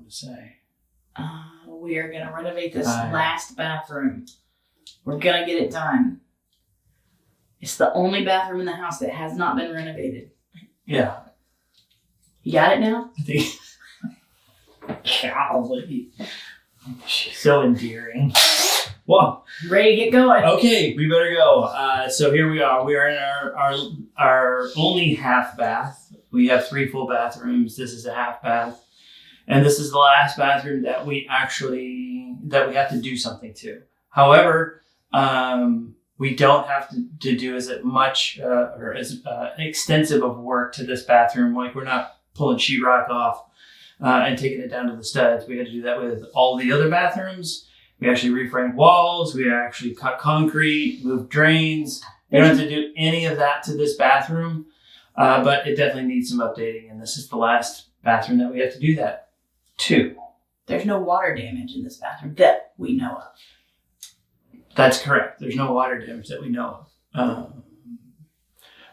to say. We are going to renovate this last bathroom. We're going to get it done. It's the only bathroom in the house that has not been renovated. Yeah. You got it now? I think. Golly. She's so endearing. Well, ready to get going. Okay, we better go. So here we are. We are in our only half bath. We have 3 full bathrooms. This is a half bath. And this is the last bathroom that we have to do something to. However, we don't have to do as much or as extensive of work to this bathroom. Like, we're not pulling sheetrock off and taking it down to the studs. We had to do that with all the other bathrooms. We actually reframed walls. We actually cut concrete, moved drains. We don't have to do any of that to this bathroom, but it definitely needs some updating. And this is the last bathroom that we have to do that to. There's no water damage in this bathroom that we know of. That's correct. There's no water damage that we know of.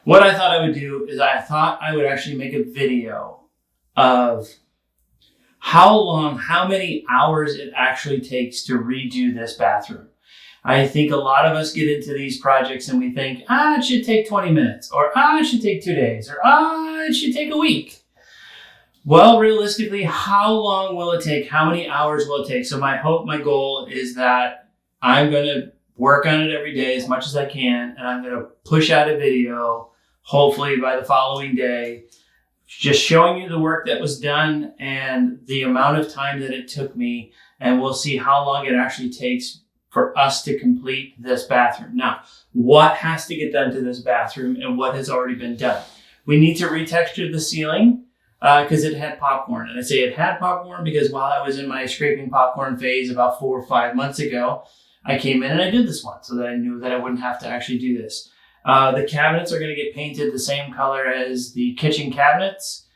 What I thought I would do is I thought I would actually make a video of how many hours it actually takes to redo this bathroom. I think a lot of us get into these projects and we think, it should take 20 minutes, or it should take 2 days, or it should take a week. Well, realistically, how long will it take? How many hours will it take? So my goal is that I'm going to work on it every day as much as I can, and I'm going to push out a video, hopefully by the following day, just showing you the work that was done and the amount of time that it took me, and we'll see how long it actually takes for us to complete this bathroom. Now, what has to get done to this bathroom and what has already been done? We need to retexture the ceiling because it had popcorn. And I say it had popcorn because while I was in my scraping popcorn phase about 4 or 5 months ago, I came in and I did this one so that I knew that I wouldn't have to actually do this. The cabinets are going to get painted the same color as the kitchen cabinets.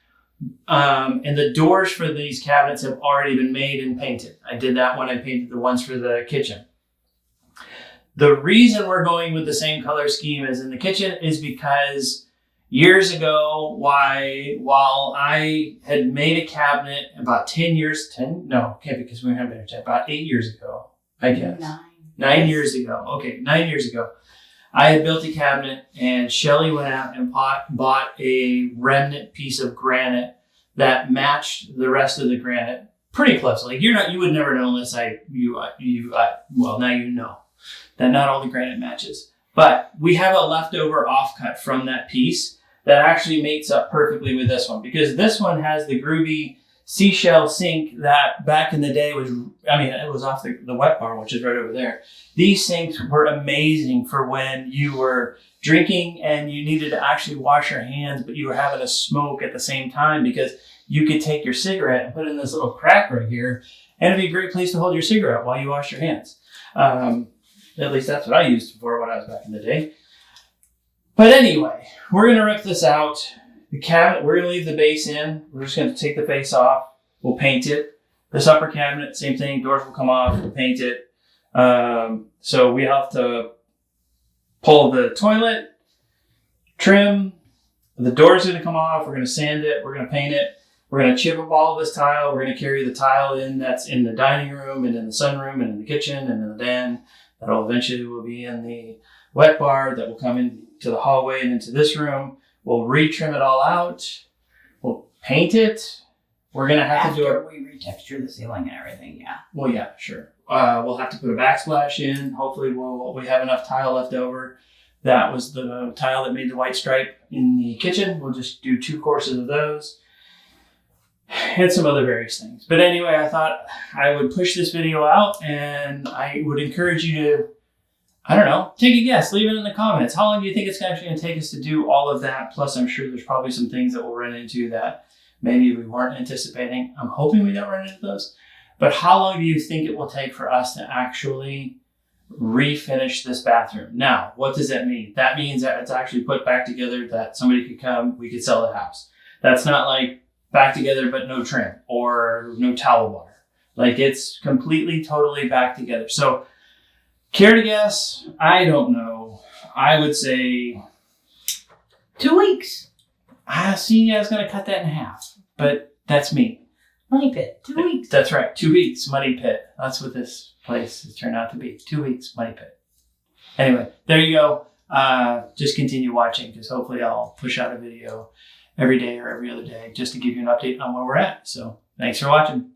And the doors for these cabinets have already been made and painted. I did that when I painted the ones for the kitchen. The reason we're going with the same color scheme as in the kitchen is because years ago, while I had made a cabinet about 10 years, 10? No, can't be because we haven't been here, about 8 years ago, I guess. 9 years ago. Okay, 9 years ago. I had built a cabinet and Shelly went out and bought a remnant piece of granite that matched the rest of the granite pretty closely. Like you would never know unless well, now you know that not all the granite matches. But we have a leftover offcut from that piece that actually mates up perfectly with this one, because this one has the groovy seashell sink that back in the day it was off the wet bar, which is right over there. These sinks were amazing for when you were drinking and you needed to actually wash your hands, but you were having a smoke at the same time, because you could take your cigarette and put it in this little crack right here, and it'd be a great place to hold your cigarette while you wash your hands. At least that's what I used it for when I was back in the day. But anyway, we're going to rip this out. The cabinet, we're going to leave the base in. We're just going to take the face off. We'll paint it. This upper cabinet, same thing. Doors will come off. We'll paint it. So we have to pull the toilet, trim. The door's going to come off. We're going to sand it. We're going to paint it. We're going to chip up all of this tile. We're going to carry the tile in that's in the dining room and in the sunroom and in the kitchen and in the den. That'll eventually will be in the wet bar that will come into the hallway and into this room. We'll retrim it all out. We'll paint it. We're going to have to do it. After we retexture the ceiling and everything, yeah. Well, yeah, sure. We'll have to put a backsplash in. Hopefully we have enough tile left over. That was the tile that made the white stripe in the kitchen. We'll just do 2 courses of those. And some other various things. But anyway, I thought I would push this video out, and I would encourage you to, I don't know, take a guess. Leave it in the comments. How long do you think it's actually going to take us to do all of that? Plus, I'm sure there's probably some things that we'll run into that maybe we weren't anticipating. I'm hoping we don't run into those. But how long do you think it will take for us to actually refinish this bathroom? Now, what does that mean? That means that it's actually put back together, that somebody could come, we could sell the house. That's not like back together but no trim or no towel bar. Like, it's completely, totally back together. So, care to guess? I don't know. I would say 2 weeks. I was going to cut that in half, but that's me. Money pit. 2 weeks. That's right. 2 weeks, money pit. That's what this place has turned out to be. 2 weeks, money pit. Anyway, there you go. Just continue watching because hopefully I'll push out a video every day or every other day just to give you an update on where we're at. So thanks for watching.